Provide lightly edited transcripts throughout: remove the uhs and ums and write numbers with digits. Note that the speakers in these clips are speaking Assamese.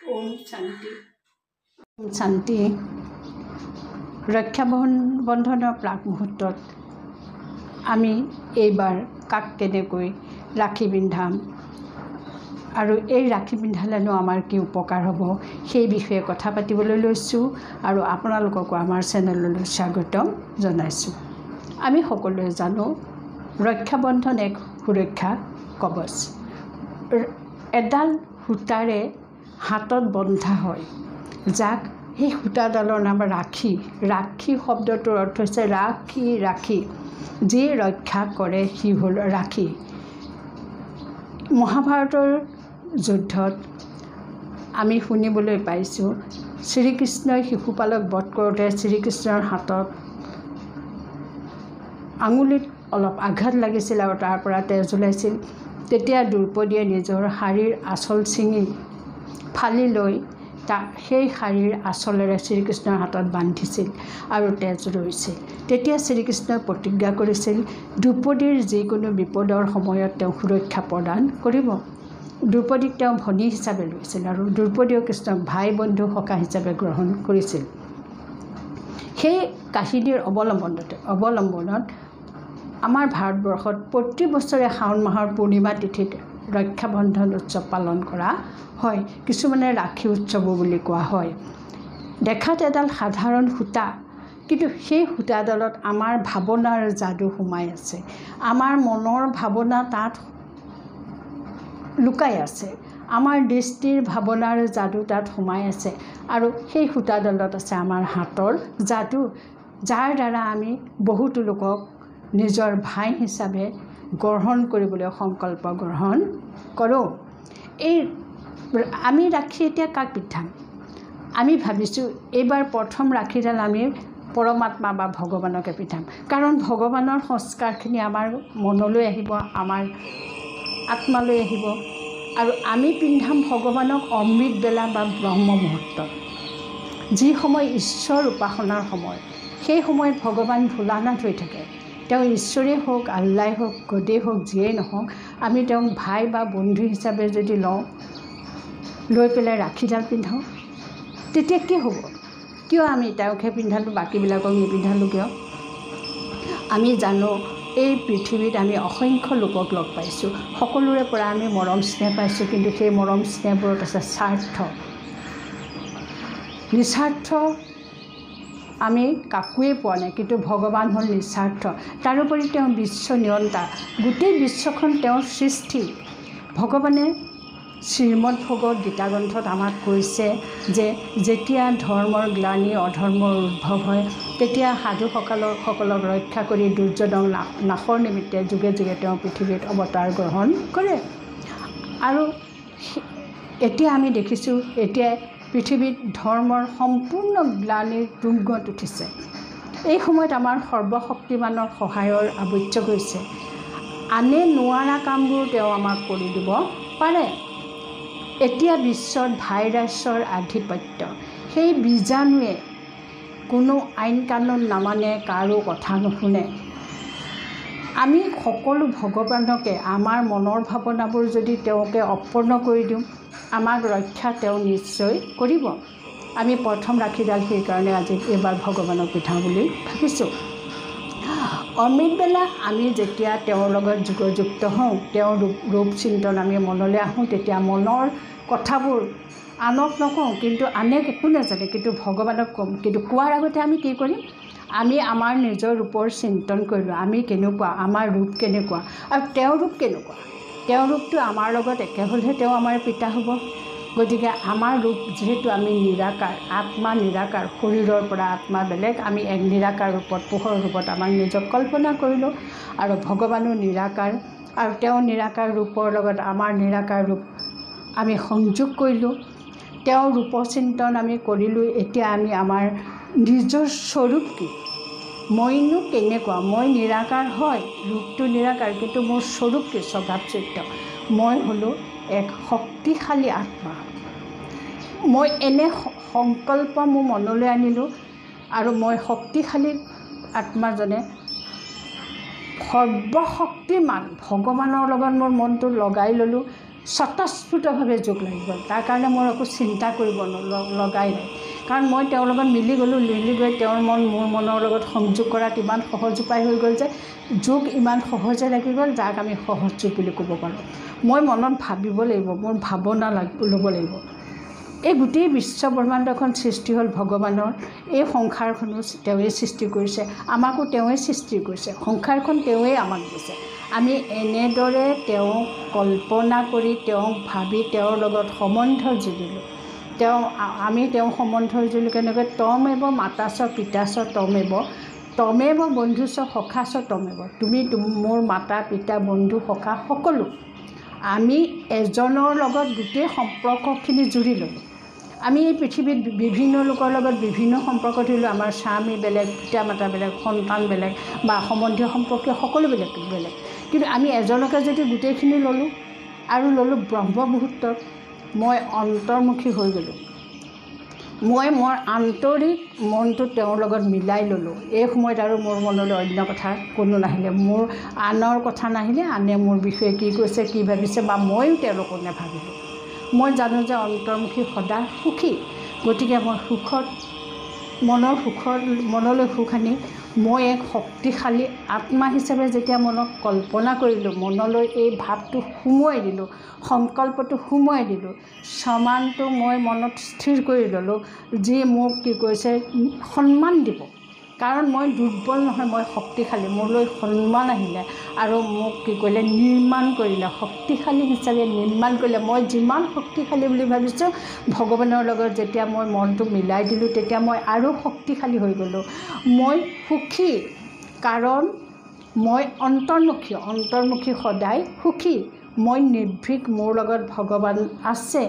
ওম শান্তি। ওম শান্তি। ৰক্ষা বন্ধনৰ প্ৰাক মুহূৰ্তত আমি এইবাৰ কাক কেনেকৈ ৰাখি পিন্ধাম আৰু এই ৰাখি পিন্ধালেনো আমাৰ কি উপকাৰ হ'ব সেই বিষয়ে কথা পাতিবলৈ লৈছোঁ আৰু আপোনালোককো আমাৰ চেনেললৈ স্বাগতম জনাইছোঁ। আমি সকলোৱে জানো ৰক্ষাবন্ধন এক সুৰক্ষা কৱচ। এডাল সূতাৰে হাতত বন্ধা হয়, যাক সেই সূতাডালৰ নাম ৰাখী। ৰাখী শব্দটোৰ অৰ্থ হৈছে ৰাখী, যি ৰক্ষা কৰে সি হ'ল ৰাখী। মহাভাৰতৰ যুদ্ধত আমি শুনিবলৈ পাইছোঁ, শ্ৰীকৃষ্ণই শিশুপালক বধ কৰোঁতে শ্ৰীকৃষ্ণৰ হাতত আঙুলিত অলপ আঘাত লাগিছিল আৰু তাৰ পৰা তেজ ওলাইছিল। তেতিয়া দ্ৰৌপদীয়ে নিজৰ শাৰীৰ আঁচল ছিঙি ফালি লৈ সেই শাৰীৰ আঁচলেৰে শ্ৰীকৃষ্ণৰ হাতত বান্ধিছিল আৰু তেজ ৰৈছিল। তেতিয়া শ্ৰীকৃষ্ণই প্ৰতিজ্ঞা কৰিছিল দ্ৰৌপদীৰ যিকোনো বিপদৰ সময়ত তেওঁ সুৰক্ষা প্ৰদান কৰিব। দ্ৰৌপদীক তেওঁ ভনী হিচাপে লৈছিল আৰু দ্ৰৌপদীয়ে কৃষ্ণক ভাই বন্ধু সখা হিচাপে গ্ৰহণ কৰিছিল। সেই কাহিনীৰ অৱলম্বনত আমাৰ ভাৰতবৰ্ষত প্ৰতি বছৰে শাওণ মাহৰ পূৰ্ণিমা তিথিত ৰক্ষাবন্ধন উৎসৱ পালন কৰা হয়। কিছুমানে ৰাখী উৎসৱো বুলি কোৱা হয়। দেখাত এডাল সাধাৰণ সূতা, কিন্তু সেই সূতাডালত আমাৰ ভাৱনাৰ যাদু সোমাই আছে। আমাৰ মনৰ ভাৱনা তাত লুকাই আছে, আমাৰ দৃষ্টিৰ ভাৱনাৰ যাদু তাত সোমাই আছে আৰু সেই সূতাডালত আছে আমাৰ হাতৰ যাদু, যাৰ দ্বাৰা আমি বহুতো লোকক নিজৰ ভাই হিচাপে গ্ৰহণ কৰিবলৈ সংকল্প গ্ৰহণ কৰোঁ। আমি ৰাখী এতিয়া কাক পিন্ধাম? আমি ভাবিছোঁ এইবাৰ প্ৰথম ৰাখীডাল আমি পৰমাত্মা বা ভগৱানকে পিন্ধাম, কাৰণ ভগৱানৰ সংস্কাৰখিনি আমাৰ মনলৈ আহিব, আমাৰ আত্মালৈ আহিব আৰু আমি পিন্ধাম ভগৱানক অমৃত বেলা বা ব্ৰহ্ম মুহূৰ্তত, যি সময় ঈশ্বৰ উপাসনাৰ সময়। সেই সময়ত ভগৱান ভোলানাথ হৈ থাকে। তেওঁ ঈশ্বৰেই হওক, আল্লাই হওক, গদেই হওক, যিয়েই নহওক, আমি তেওঁক ভাই বা বন্ধু হিচাপে যদি লৈ পেলাই ৰাখীডাল পিন্ধাওঁ, তেতিয়া কি হ'ব? কিয় আমি তেওঁকহে পিন্ধালোঁ, বাকীবিলাকক নিপিন্ধালোঁ কিয়? আমি জানো এই পৃথিৱীত আমি অসংখ্য লোকক লগ পাইছোঁ, সকলোৰে পৰা আমি মৰম স্নেহ পাইছোঁ, কিন্তু সেই মৰম স্নেহবোৰত আছে স্বাৰ্থ, নিস্বাৰ্থ আমি কাকোৱেই পোৱা নাই, কিন্তু ভগৱান হ'ল নিস্বাৰ্থ। তাৰোপৰি তেওঁ বিশ্ব নিয়ন্তা, গোটেই বিশ্বখন তেওঁৰ সৃষ্টি। ভগৱানে শ্ৰীমদ ভগৱত গীতা গ্ৰন্থত আমাক কৈছে যে যেতিয়া ধৰ্মৰ গ্লানি অধৰ্মৰ উদ্ভৱ হয়, তেতিয়া সাধুসকলক ৰক্ষা কৰি দুৰ্যোধন নাশৰ নিমিত্তে যুগে যুগে তেওঁ পৃথিৱীত অৱতাৰ গ্ৰহণ কৰে। আৰু এতিয়া আমি দেখিছোঁ, এতিয়া পৃথিৱীত ধৰ্মৰ সম্পূৰ্ণ গ্লানিৰ তুংগত উঠিছে। এই সময়ত আমাৰ সৰ্বশক্তিমানৰ সহায়ৰ আৱশ্যক হৈছে। আনে নোৱাৰা কামবোৰ তেওঁ আমাক কৰি দিব পাৰে। এতিয়া বিশ্বত ভাইৰাছৰ আধিপত্য, সেই বীজাণুৱে কোনো আইন কানুন নামানে, কাৰো কথা নুশুনে। আমি সকলো ভগৱানকে আমাৰ মনৰ ভাৱনাবোৰ যদি তেওঁকে অৰ্পণ কৰি দিওঁ, আমাক ৰক্ষা তেওঁ নিশ্চয় কৰিব। আমি প্ৰথম ৰাখীডাল সেইকাৰণে আজি এইবাৰ ভগৱানক পিন্ধাওঁ বুলি ভাবিছোঁ। অমৃতবেলা আমি যেতিয়া তেওঁৰ লগত যোগযুক্ত হওঁ, তেওঁৰ ৰূপ চিন্তন আমি মনলৈ আহোঁ, তেতিয়া মনৰ কথাবোৰ আনক নকওঁ, কিন্তু আনে একো নাজানে, কিন্তু ভগৱানক ক'ম। কিন্তু কোৱাৰ আগতে আমি কি কৰিম? আমি আমাৰ নিজৰ ৰূপৰ চিন্তন কৰিলোঁ, আমি কেনেকুৱা, আমাৰ ৰূপ কেনেকুৱা আৰু তেওঁৰ ৰূপ কেনেকুৱা। তেওঁৰ ৰূপটো আমাৰ লগত একে হ'লেহে তেওঁ আমাৰ পিতা হ'ব। গতিকে আমাৰ ৰূপ যিহেতু আমি নিৰাকাৰ, আত্মা নিৰাকাৰ, শৰীৰৰ পৰা আত্মা বেলেগ, আমি এক নিৰাকাৰ ৰূপত, পোহৰ ৰূপত আমাক নিজক কল্পনা কৰিলোঁ আৰু ভগৱানো নিৰাকাৰ আৰু তেওঁ নিৰাকাৰ ৰূপৰ লগত আমাৰ নিৰাকাৰ ৰূপ আমি সংযোগ কৰিলোঁ, তেওঁৰ ৰূপচিন্তন আমি কৰিলোঁ। এতিয়া আমি আমাৰ নিজৰ স্বৰূপ কি, মইনো কেনেকুৱা, মই নিৰাকাৰ হয়, ৰূপটো নিৰাকাৰ, কিন্তু মোৰ স্বৰূপ কি, স্বভাৱ চৰিত্ৰ। মই হ'লোঁ এক শক্তিশালী আত্মা। মই এনে সংকল্প মোৰ মনলৈ আনিলোঁ আৰু মই শক্তিশালী আত্মাজনে সৰ্বশক্তিমান ভগৱানৰ লগত মোৰ মনটো লগাই ল'লোঁ, স্বতঃস্ফূৰ্তভাৱে যোগ লাগি গ'ল। তাৰ কাৰণে মোৰ একো চিন্তা কৰিব লগাই নাই, কাৰণ মই তেওঁৰ লগত মিলি গ'লোঁ। মিলি গৈ তেওঁৰ মন মোৰ মনৰ লগত সংযোগ কৰাত ইমান সহজ উপায় হৈ গ'ল যে যোগ ইমান সহজে লাগি গ'ল, যাক আমি সহজ যোগ বুলি ক'ব পাৰোঁ। মই মনত ভাবিব লাগিব, মোৰ ভাৱনা ল'ব লাগিব। এই গোটেই বিশ্ব ব্ৰহ্মাণ্ডখন সৃষ্টি হ'ল ভগৱানৰ। এই সংসাৰখনো তেওঁৱে সৃষ্টি কৰিছে, আমাকো তেওঁৱে সৃষ্টি কৰিছে, সংসাৰখন তেওঁৱে আমাক দিছে। আমি এনেদৰে তেওঁক কল্পনা কৰি, তেওঁক ভাবি, তেওঁৰ লগত সম্বন্ধ জুৰিলোঁ। আমি তেওঁ সম্বন্ধ জুৰিলোঁ কেনেকৈ? তমেৱ মাতাচ পিতাচ তমেৱ বন্ধুচ সখাচ তমেৱ। তুমি মোৰ মাতা পিতা বন্ধু সখা সকলো। আমি এজনৰ লগত গোটেই সম্পৰ্কখিনি জুৰি ল'লোঁ। আমি এই পৃথিৱীত বিভিন্ন লোকৰ লগত বিভিন্ন সম্পৰ্ক ধৰিলোঁ। আমাৰ স্বামী বেলেগ, পিতা মাতা বেলেগ, সন্তান বেলেগ বা সম্বন্ধীয় সম্পৰ্কীয় সকলো বেলেগ বেলেগ, কিন্তু আমি এজনকে যদি গোটেইখিনি ল'লোঁ আৰু ল'লোঁ ব্ৰহ্ম মুহূৰ্তত, মই অন্তৰ্মুখী হৈ গ'লোঁ। মই মোৰ আন্তৰিক মনটো তেওঁৰ লগত মিলাই ল'লোঁ। এই সময়ত আৰু মোৰ মনলৈ অন্য কথা কোনো নাহিলে, মোৰ আনৰ কথা নাহিলে, আনে মোৰ বিষয়ে কি কৈছে, কি ভাবিছে, বা ময়ো তেওঁলোকক নাভাবিলোঁ। মই জানো যে অন্তৰ্মুখী সদায় সুখী। গতিকে মই মনলৈ সুখ আনি মই এক শক্তিশালী আত্মা হিচাপে যেতিয়া মনক কল্পনা কৰিলোঁ, মনলৈ এই ভাৱটো সুমুৱাই দিলোঁ, সংকল্পটো সুমুৱাই দিলোঁ, সমানটো মই মনত স্থিৰ কৰি ল'লোঁ, যি মোক কি কৰিছে সন্মান দিব। কাৰণ মই দুৰ্বল নহয়, মই শক্তিশালী। মোলৈ সন্মান আহিলে আৰু মোক কি কৰিলে? নিৰ্মাণ কৰিলে, শক্তিশালী হিচাপে নিৰ্মাণ কৰিলে। মই যিমান শক্তিশালী বুলি ভাবিছোঁ, ভগৱানৰ লগত যেতিয়া মই মনটো মিলাই দিলোঁ, তেতিয়া মই আৰু শক্তিশালী হৈ গ'লোঁ। মই সুখী, কাৰণ মই অন্তৰ্মুখী সদায় সুখী। মই নিৰ্ভীক, মোৰ লগত ভগৱান আছে।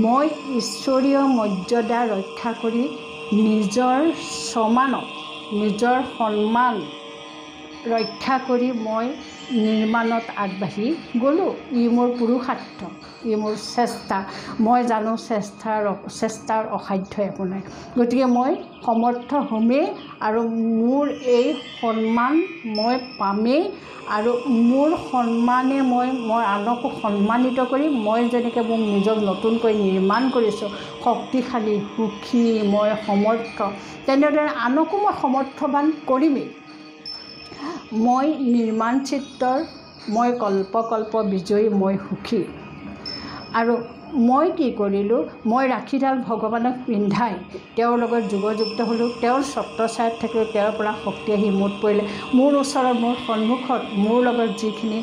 মই ঈশ্বৰীয় মৰ্যাদা ৰক্ষা কৰি নিজৰ সন্মান ৰক্ষা কৰি মই নিৰ্মাণত আগবাঢ়ি গ'লোঁ। ই মোৰ পুৰুষাৰ্থ, ই মোৰ চেষ্টা। মই জানো চেষ্টাৰ অসাধ্য একো নাই। গতিকে মই সমৰ্থ হ'মেই আৰু মোৰ এই সন্মান মই পামেই, আৰু মোৰ সন্মানে মই আনকো সন্মানিত কৰি, মই যেনেকৈ মোক নিজক নতুনকৈ নিৰ্মাণ কৰিছোঁ, শক্তিশালী, সুখী, মই সমৰ্থ, তেনেদৰে আনকো মই সমৰ্থবান কৰিমেই। মই নিৰ্মাণ চিত্ৰৰ, মই কল্প বিজয়ী, মই সুখী। আৰু মই কি কৰিলোঁ? মই ৰাখীডাল ভগৱানক পিন্ধাই তেওঁৰ লগত যোগযুক্ত হ'লোঁ। তেওঁৰ ছত্ৰছায়াত থাকিলোঁ, তেওঁৰ পৰা শক্তি আহি মূৰত পৰিলে। মোৰ ওচৰত, মোৰ সন্মুখত মোৰ লগত যিখিনি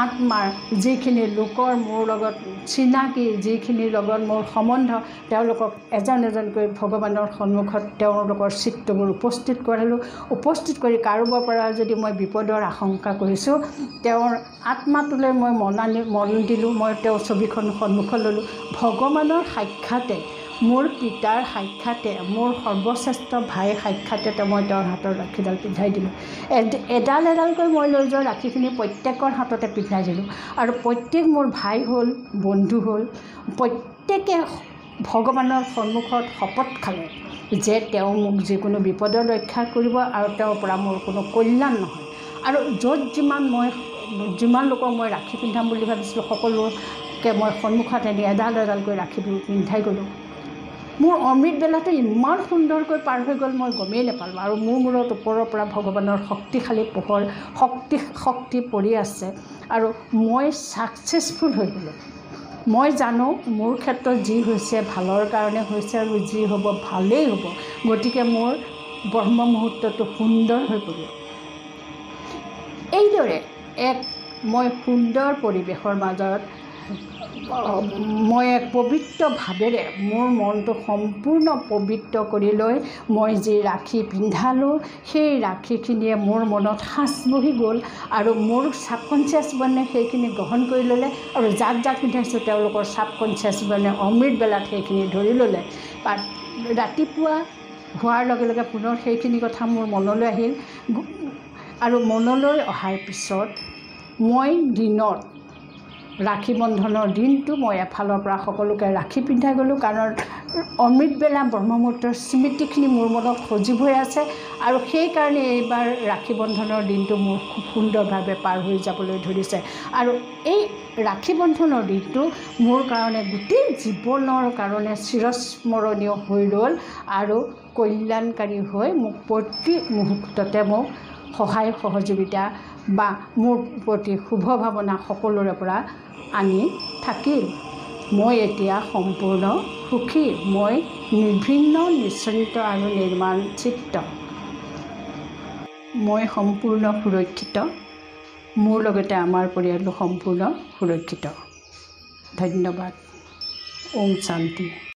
আত্মাৰ, যিখিনি লোকৰ মোৰ লগত চিনাকি, যিখিনিৰ লগত মোৰ সম্বন্ধ, তেওঁলোকক এজন এজনকৈ ভগৱানৰ সন্মুখত তেওঁলোকৰ চিত্ৰবোৰ উপস্থিত কৰালোঁ। উপস্থিত কৰি কাৰোবাৰ পৰা যদি মই বিপদৰ আশংকা কৰিছোঁ, তেওঁৰ আত্মাটোলৈ মই মন দিলোঁ। মই তেওঁৰ ছবিখন সন্মুখত ল'লোঁ। ভগৱানৰ সাক্ষাতে, মোৰ পিতাৰ সাক্ষাতে, মোৰ সৰ্বশ্ৰেষ্ঠ ভাইৰ সাক্ষাতে মই তেওঁৰ হাতৰ ৰাখীডাল পিন্ধাই দিলোঁ। এডাল এডালকৈ মই লৈ যোৱা ৰাখীখিনি প্ৰত্যেকৰ হাততে পিন্ধাই দিলোঁ। আৰু প্ৰত্যেক মোৰ ভাই হ'ল, বন্ধু হ'ল, প্ৰত্যেকে ভগৱানৰ সন্মুখত শপত খালে যে তেওঁ মোক যিকোনো বিপদৰ ৰক্ষা কৰিব আৰু তেওঁৰ পৰা মোৰ কোনো কল্যাণ নহয়। আৰু য'ত যিমান লোকক মই ৰাখী পিন্ধাম বুলি ভাবিছিলোঁ, সকলোকে মই সন্মুখত আনি এডাল এডালকৈ ৰাখীবোৰ পিন্ধাই গ'লোঁ। মোৰ অমৃত বেলাটো ইমান সুন্দৰকৈ পাৰ হৈ গ'ল, মই গমেই নাপালোঁ। আৰু মোৰ মূৰত ওপৰৰ পৰা ভগৱানৰ শক্তিশালী পোহৰ, শক্তি পৰি আছে, আৰু মই ছাকচেছফুল হৈ গ'লোঁ। মই জানো মোৰ ক্ষেত্ৰত যি হৈছে ভালৰ কাৰণে হৈছে, আৰু যি হ'ব ভালেই হ'ব। গতিকে মোৰ ব্ৰহ্ম মুহূৰ্তটো সুন্দৰ হৈ পৰিল। এইদৰে মই সুন্দৰ পৰিৱেশৰ মাজত মই এক পবিত্ৰ ভাৱেৰে মোৰ মনটো সম্পূৰ্ণ পবিত্ৰ কৰি লৈ মই যি ৰাখী পিন্ধালোঁ, সেই ৰাখীখিনিয়ে মোৰ মনত সাঁচ বহি গ'ল, আৰু মোৰ ছাবকনচিয়াছ ব্ৰেইনে সেইখিনি গ্ৰহণ কৰি ল'লে, আৰু যাক পিন্ধাইছোঁ তেওঁলোকৰ ছাবকনচিয়াছ ব্ৰেইনে অমৃতবেলাত সেইখিনি ধৰি ল'লে। ৰাতিপুৱা হোৱাৰ লগে লগে পুনৰ সেইখিনি কথা মোৰ মনলৈ আহিল, আৰু মনলৈ অহাৰ পিছত মই দিনত, ৰাখী বন্ধনৰ দিনটো মই এফালৰ পৰা সকলোকে ৰাখী পিন্ধাই গ'লোঁ, কাৰণ অমৃতবেলা ব্ৰহ্মমুহূৰ্তৰ স্মৃতিখিনি মোৰ মনত সজীৱ হৈ আছে আৰু সেইকাৰণে এইবাৰ ৰাখী বন্ধনৰ দিনটো মোৰ খুব সুন্দৰভাৱে পাৰ হৈ যাবলৈ ধৰিছে আৰু এই ৰাখী বন্ধনৰ দিনটো মোৰ কাৰণে গোটেই জীৱনৰ কাৰণে চিৰস্মৰণীয় হৈ ৰ'ল আৰু কল্যাণকাৰী হৈ মোক প্ৰতি মুহূৰ্ততে মোক সহায় সহযোগিতা বা মোৰ প্ৰতি শুভ ভাৱনা সকলোৰে পৰা আনি থাকিল। মই এতিয়া সম্পূৰ্ণ সুখী, মই নিৰ্ভিন্ন, নিশ্চিন্ত আৰু নিৰ্মাণচিত্ত। মই সম্পূৰ্ণ সুৰক্ষিত, মোৰ লগতে আমাৰ পৰিয়ালো সম্পূৰ্ণ সুৰক্ষিত। ধন্যবাদ। ওম শান্তি।